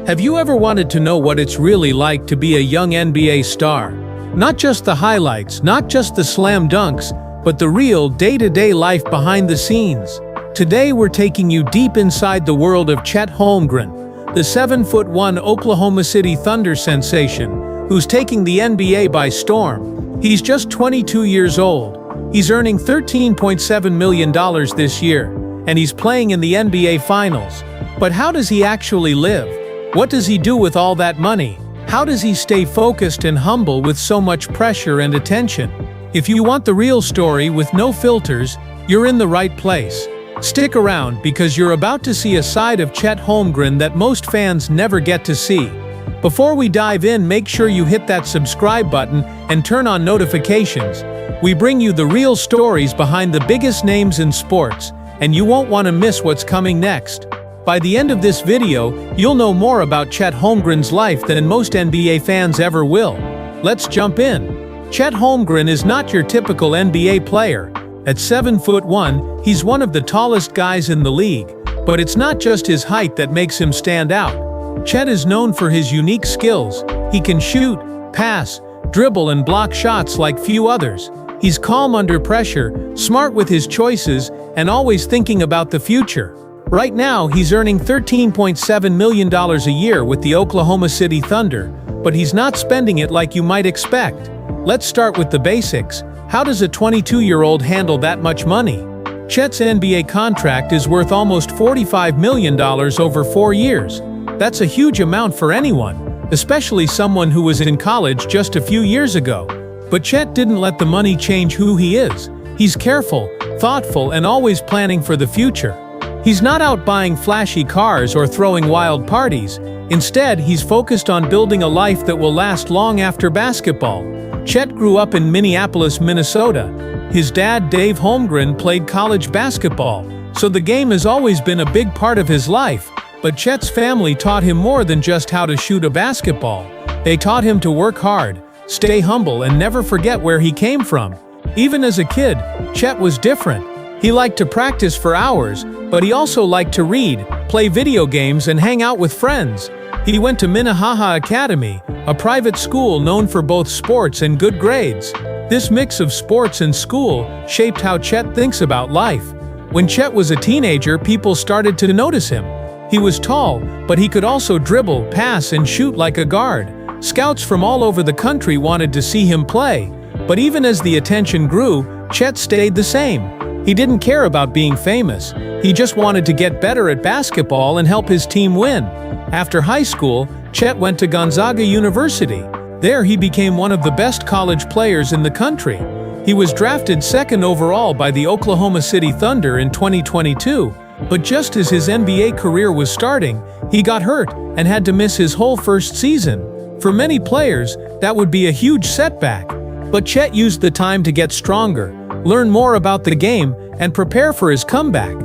Have you ever wanted to know what it's really like to be a young NBA star? Not just the highlights, not just the slam dunks, but the real day-to-day life behind the scenes. Today we're taking you deep inside the world of Chet Holmgren, the 7'1" Oklahoma City Thunder sensation, who's taking the NBA by storm. He's just 22 years old. He's earning $13.7 million this year, and he's playing in the NBA Finals. But how does he actually live? What does he do with all that money? How does he stay focused and humble with so much pressure and attention? If you want the real story with no filters, you're in the right place. Stick around because you're about to see a side of Chet Holmgren that most fans never get to see. Before we dive in, make sure you hit that subscribe button and turn on notifications. We bring you the real stories behind the biggest names in sports, and you won't want to miss what's coming next. By the end of this video, you'll know more about Chet Holmgren's life than most NBA fans ever will. Let's jump in. Chet Holmgren is not your typical NBA player. At 7'1", he's one of the tallest guys in the league, but it's not just his height that makes him stand out. Chet is known for his unique skills. He can shoot, pass, dribble and block shots like few others. He's calm under pressure, smart with his choices, and always thinking about the future. Right now, he's earning $13.7 million a year with the Oklahoma City Thunder, but he's not spending it like you might expect. Let's start with the basics. How does a 22-year-old handle that much money? Chet's NBA contract is worth almost $45 million over 4 years. That's a huge amount for anyone, especially someone who was in college just a few years ago. But Chet didn't let the money change who he is. He's careful, thoughtful, and always planning for the future. He's not out buying flashy cars or throwing wild parties. Instead, he's focused on building a life that will last long after basketball. Chet grew up in Minneapolis, Minnesota. His dad, Dave Holmgren, played college basketball, so the game has always been a big part of his life. But Chet's family taught him more than just how to shoot a basketball. They taught him to work hard, stay humble, and never forget where he came from. Even as a kid, Chet was different. He liked to practice for hours, but he also liked to read, play video games, and hang out with friends. He went to Minnehaha Academy, a private school known for both sports and good grades. This mix of sports and school shaped how Chet thinks about life. When Chet was a teenager, people started to notice him. He was tall, but he could also dribble, pass, and shoot like a guard. Scouts from all over the country wanted to see him play. But even as the attention grew, Chet stayed the same. He didn't care about being famous. He just wanted to get better at basketball and help his team win. After high school, Chet went to Gonzaga University. There he became one of the best college players in the country. He was drafted second overall by the Oklahoma City Thunder in 2022. But just as his NBA career was starting, he got hurt and had to miss his whole first season. For many players, that would be a huge setback. But Chet used the time to get stronger, learn more about the game, and prepare for his comeback.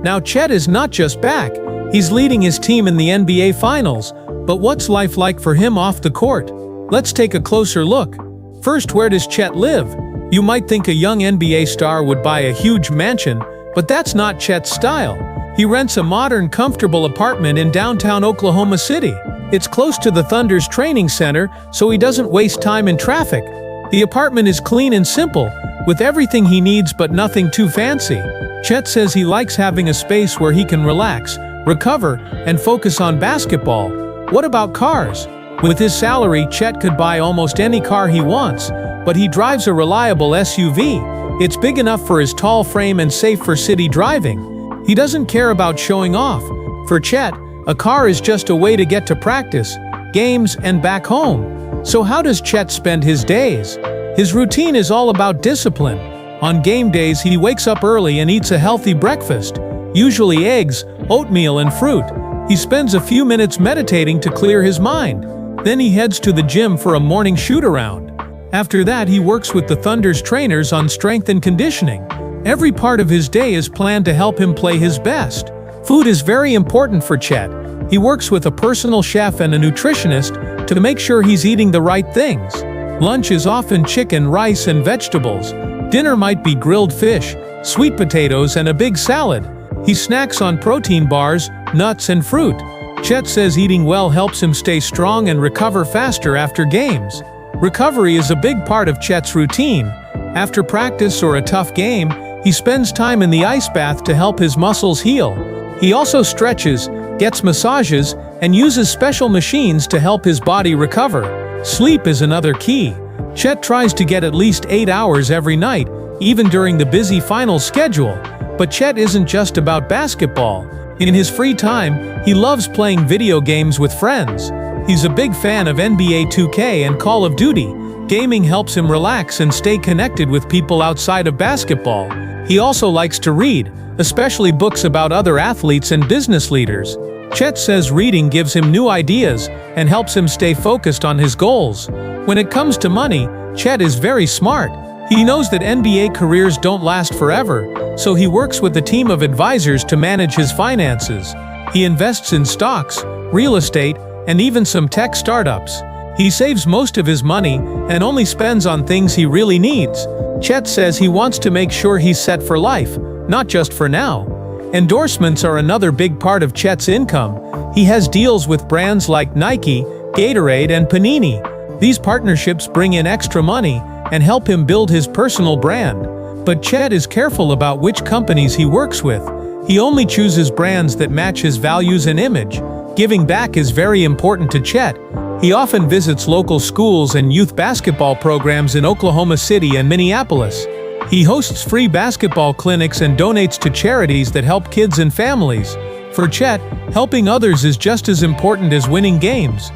Now Chet is not just back, he's leading his team in the NBA Finals. But what's life like for him off the court? Let's take a closer look. First, where does Chet live? You might think a young NBA star would buy a huge mansion, but that's not Chet's style. He rents a modern, comfortable apartment in downtown Oklahoma City. It's close to the Thunder's training center, so he doesn't waste time in traffic. The apartment is clean and simple, with everything he needs but nothing too fancy. Chet says he likes having a space where he can relax, recover, and focus on basketball. What about cars? With his salary, Chet could buy almost any car he wants, but he drives a reliable SUV. It's big enough for his tall frame and safe for city driving. He doesn't care about showing off. For Chet, a car is just a way to get to practice, games, and back home. So how does Chet spend his days? His routine is all about discipline. On game days, he wakes up early and eats a healthy breakfast, usually eggs, oatmeal, and fruit. He spends a few minutes meditating to clear his mind. Then he heads to the gym for a morning shoot-around. After that, he works with the Thunder's trainers on strength and conditioning. Every part of his day is planned to help him play his best. Food is very important for Chet. He works with a personal chef and a nutritionist to make sure he's eating the right things. Lunch is often chicken, rice, and vegetables. Dinner might be grilled fish, sweet potatoes, and a big salad. He snacks on protein bars, nuts, and fruit. Chet says eating well helps him stay strong and recover faster after games. Recovery is a big part of Chet's routine. After practice or a tough game, he spends time in the ice bath to help his muscles heal. He also stretches, gets massages, and uses special machines to help his body recover. Sleep is another key. Chet tries to get at least 8 hours every night, even during the busy final schedule. But Chet isn't just about basketball. In his free time, he loves playing video games with friends. He's a big fan of NBA 2K and Call of Duty. Gaming helps him relax and stay connected with people outside of basketball. He also likes to read, especially books about other athletes and business leaders. Chet says reading gives him new ideas and helps him stay focused on his goals. When it comes to money, Chet is very smart. He knows that NBA careers don't last forever, so he works with a team of advisors to manage his finances. He invests in stocks, real estate, and even some tech startups. He saves most of his money and only spends on things he really needs. Chet says he wants to make sure he's set for life, not just for now. Endorsements are another big part of Chet's income. He has deals with brands like Nike, Gatorade, and Panini. These partnerships bring in extra money and help him build his personal brand. But Chet is careful about which companies he works with. He only chooses brands that match his values and image. Giving back is very important to Chet. He often visits local schools and youth basketball programs in Oklahoma City and Minneapolis. He hosts free basketball clinics and donates to charities that help kids and families. For Chet, helping others is just as important as winning games.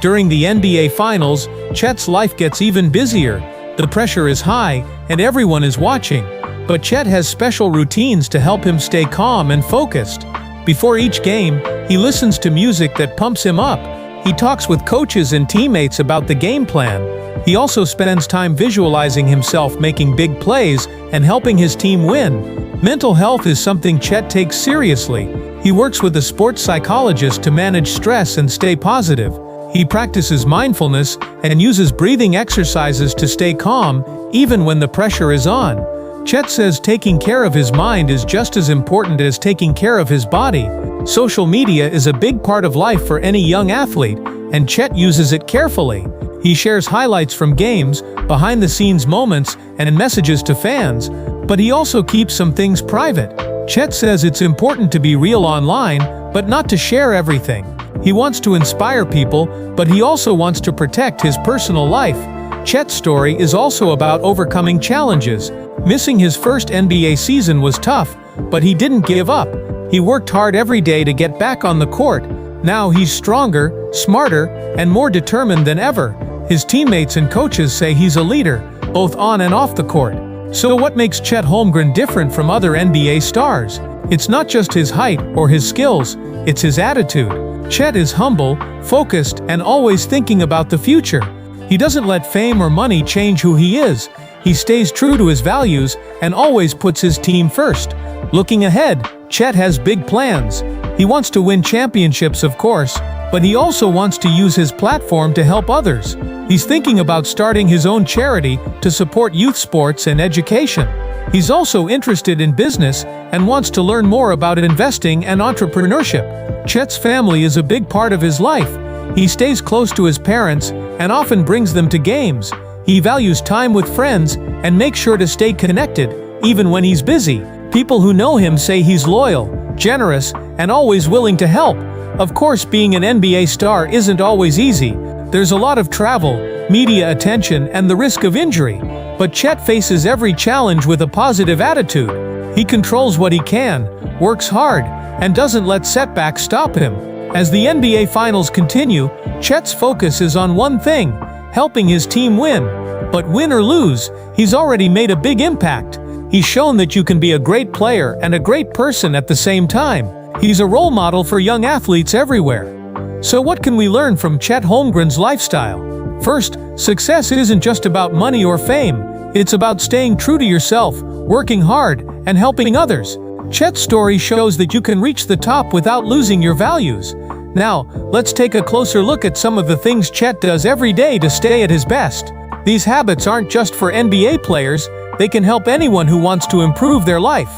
During the NBA Finals, Chet's life gets even busier. The pressure is high, and everyone is watching. But Chet has special routines to help him stay calm and focused. Before each game, he listens to music that pumps him up. He talks with coaches and teammates about the game plan. He also spends time visualizing himself making big plays and helping his team win. Mental health is something Chet takes seriously. He works with a sports psychologist to manage stress and stay positive. He practices mindfulness and uses breathing exercises to stay calm, even when the pressure is on. Chet says taking care of his mind is just as important as taking care of his body. Social media is a big part of life for any young athlete, and Chet uses it carefully. He shares highlights from games, behind-the-scenes moments, and messages to fans, but he also keeps some things private. Chet says it's important to be real online, but not to share everything. He wants to inspire people, but he also wants to protect his personal life. Chet's story is also about overcoming challenges. Missing his first NBA season was tough, but he didn't give up. He worked hard every day to get back on the court. Now he's stronger, smarter, and more determined than ever. His teammates and coaches say he's a leader, both on and off the court. So what makes Chet Holmgren different from other NBA stars? It's not just his height or his skills, it's his attitude. Chet is humble, focused, and always thinking about the future. He doesn't let fame or money change who he is. He stays true to his values and always puts his team first. Looking ahead, Chet has big plans. He wants to win championships, of course, but he also wants to use his platform to help others. He's thinking about starting his own charity to support youth sports and education. He's also interested in business and wants to learn more about investing and entrepreneurship. Chet's family is a big part of his life. He stays close to his parents and often brings them to games. He values time with friends and makes sure to stay connected, even when he's busy. People who know him say he's loyal, generous, and always willing to help. Of course, being an NBA star isn't always easy. There's a lot of travel, media attention, and the risk of injury. But Chet faces every challenge with a positive attitude. He controls what he can, works hard, and doesn't let setbacks stop him. As the NBA Finals continue, Chet's focus is on one thing: helping his team win. But win or lose, he's already made a big impact. He's shown that you can be a great player and a great person at the same time. He's a role model for young athletes everywhere. So what can we learn from Chet Holmgren's lifestyle? First, success isn't just about money or fame. It's about staying true to yourself, working hard, and helping others. Chet's story shows that you can reach the top without losing your values. Now, let's take a closer look at some of the things Chet does every day to stay at his best. These habits aren't just for NBA players, they can help anyone who wants to improve their life.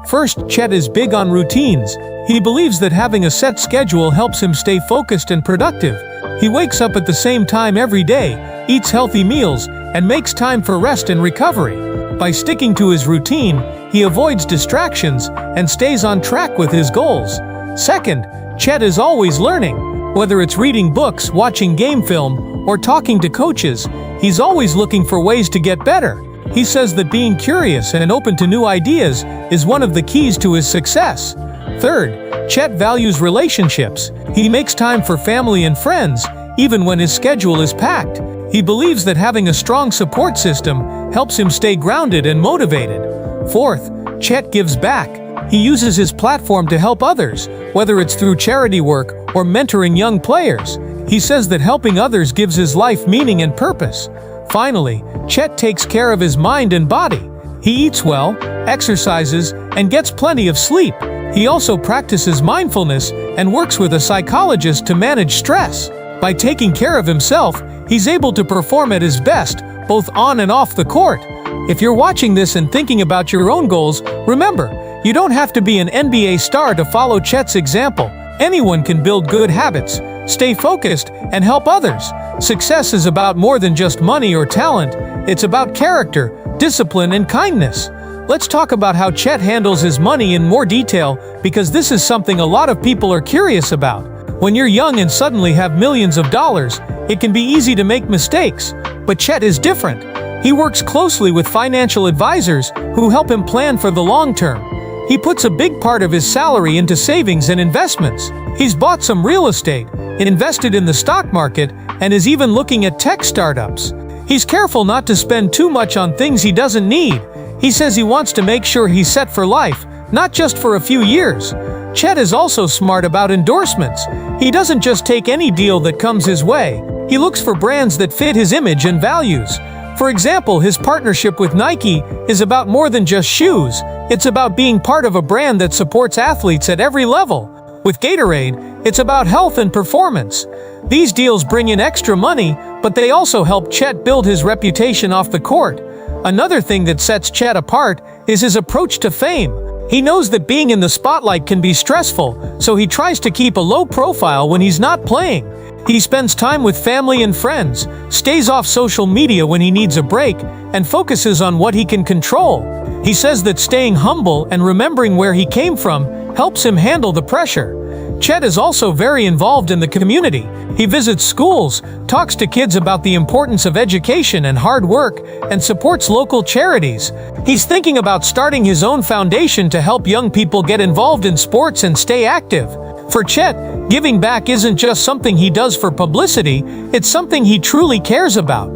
First, Chet is big on routines. He believes that having a set schedule helps him stay focused and productive. He wakes up at the same time every day, eats healthy meals, and makes time for rest and recovery. By sticking to his routine, he avoids distractions and stays on track with his goals. Second, Chet is always learning. Whether it's reading books, watching game film, or talking to coaches, he's always looking for ways to get better. He says that being curious and open to new ideas is one of the keys to his success. Third, Chet values relationships. He makes time for family and friends, even when his schedule is packed. He believes that having a strong support system helps him stay grounded and motivated. Fourth, Chet gives back. He uses his platform to help others, whether it's through charity work or mentoring young players. He says that helping others gives his life meaning and purpose. Finally, Chet takes care of his mind and body. He eats well, exercises, and gets plenty of sleep. He also practices mindfulness and works with a psychologist to manage stress. By taking care of himself, he's able to perform at his best, both on and off the court. If you're watching this and thinking about your own goals, remember, you don't have to be an NBA star to follow Chet's example. Anyone can build good habits, stay focused, and help others. Success is about more than just money or talent. It's about character, discipline, and kindness. Let's talk about how Chet handles his money in more detail, because this is something a lot of people are curious about. When you're young and suddenly have millions of dollars, it can be easy to make mistakes. But Chet is different. He works closely with financial advisors who help him plan for the long term. He puts a big part of his salary into savings and investments. He's bought some real estate, invested in the stock market, and is even looking at tech startups. He's careful not to spend too much on things he doesn't need. He says he wants to make sure he's set for life, not just for a few years. Chet is also smart about endorsements. He doesn't just take any deal that comes his way. He looks for brands that fit his image and values. For example, his partnership with Nike is about more than just shoes. It's about being part of a brand that supports athletes at every level. With Gatorade, it's about health and performance. These deals bring in extra money, but they also help Chet build his reputation off the court. Another thing that sets Chet apart is his approach to fame. He knows that being in the spotlight can be stressful, so he tries to keep a low profile when he's not playing. He spends time with family and friends, stays off social media when he needs a break, and focuses on what he can control. He says that staying humble and remembering where he came from helps him handle the pressure. Chet is also very involved in the community. He visits schools, talks to kids about the importance of education and hard work, and supports local charities. He's thinking about starting his own foundation to help young people get involved in sports and stay active. For Chet, giving back isn't just something he does for publicity, it's something he truly cares about.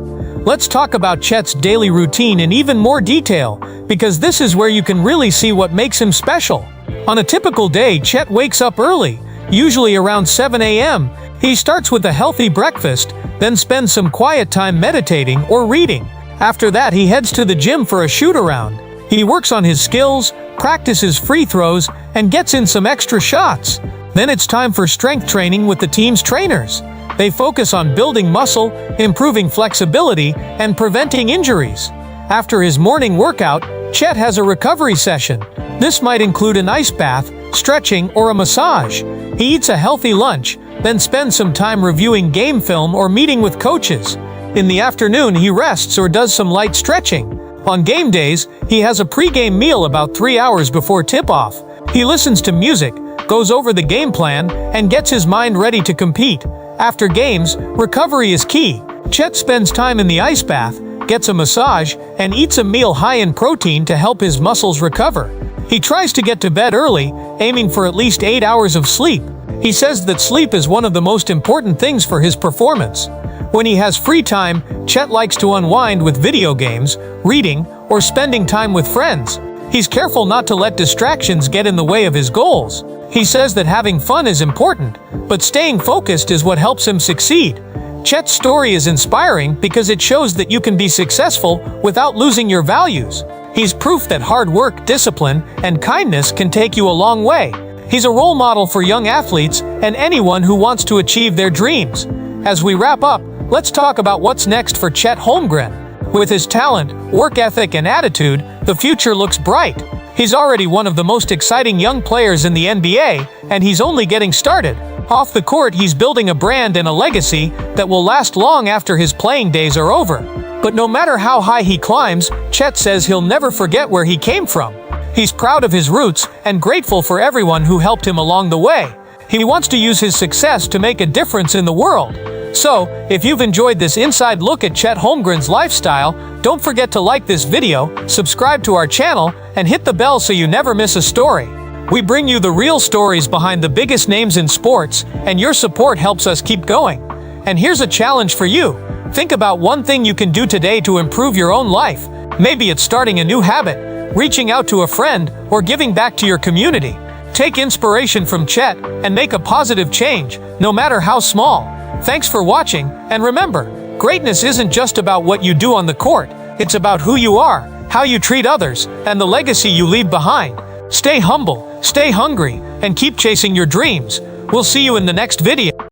Let's talk about Chet's daily routine in even more detail, because this is where you can really see what makes him special. On a typical day, Chet wakes up early, usually around 7 a.m. He starts with a healthy breakfast, then spends some quiet time meditating or reading. After that, he heads to the gym for a shoot-around. He works on his skills, practices free throws, and gets in some extra shots. Then it's time for strength training with the team's trainers. They focus on building muscle, improving flexibility, and preventing injuries. After his morning workout, Chet has a recovery session. This might include an ice bath, stretching, or a massage. He eats a healthy lunch, then spends some time reviewing game film or meeting with coaches. In the afternoon, he rests or does some light stretching. On game days, he has a pre-game meal about 3 hours before tip-off. He listens to music, goes over the game plan, and gets his mind ready to compete. After games, recovery is key. Chet spends time in the ice bath, gets a massage, and eats a meal high in protein to help his muscles recover. He tries to get to bed early, aiming for at least 8 hours of sleep. He says that sleep is one of the most important things for his performance. When he has free time, Chet likes to unwind with video games, reading, or spending time with friends. He's careful not to let distractions get in the way of his goals. He says that having fun is important, but staying focused is what helps him succeed. Chet's story is inspiring because it shows that you can be successful without losing your values. He's proof that hard work, discipline, and kindness can take you a long way. He's a role model for young athletes and anyone who wants to achieve their dreams. As we wrap up, let's talk about what's next for Chet Holmgren. With his talent, work ethic, and attitude, the future looks bright. He's already one of the most exciting young players in the NBA, and he's only getting started. Off the court, he's building a brand and a legacy that will last long after his playing days are over. But no matter how high he climbs, Chet says he'll never forget where he came from. He's proud of his roots and grateful for everyone who helped him along the way. He wants to use his success to make a difference in the world. So, if you've enjoyed this inside look at Chet Holmgren's lifestyle, don't forget to like this video, subscribe to our channel, and hit the bell so you never miss a story. We bring you the real stories behind the biggest names in sports, and your support helps us keep going. And here's a challenge for you. Think about one thing you can do today to improve your own life. Maybe it's starting a new habit, reaching out to a friend, or giving back to your community. Take inspiration from Chet and make a positive change, no matter how small. Thanks for watching, and remember, greatness isn't just about what you do on the court. It's about who you are, how you treat others, and the legacy you leave behind. Stay humble, stay hungry, and keep chasing your dreams. We'll see you in the next video.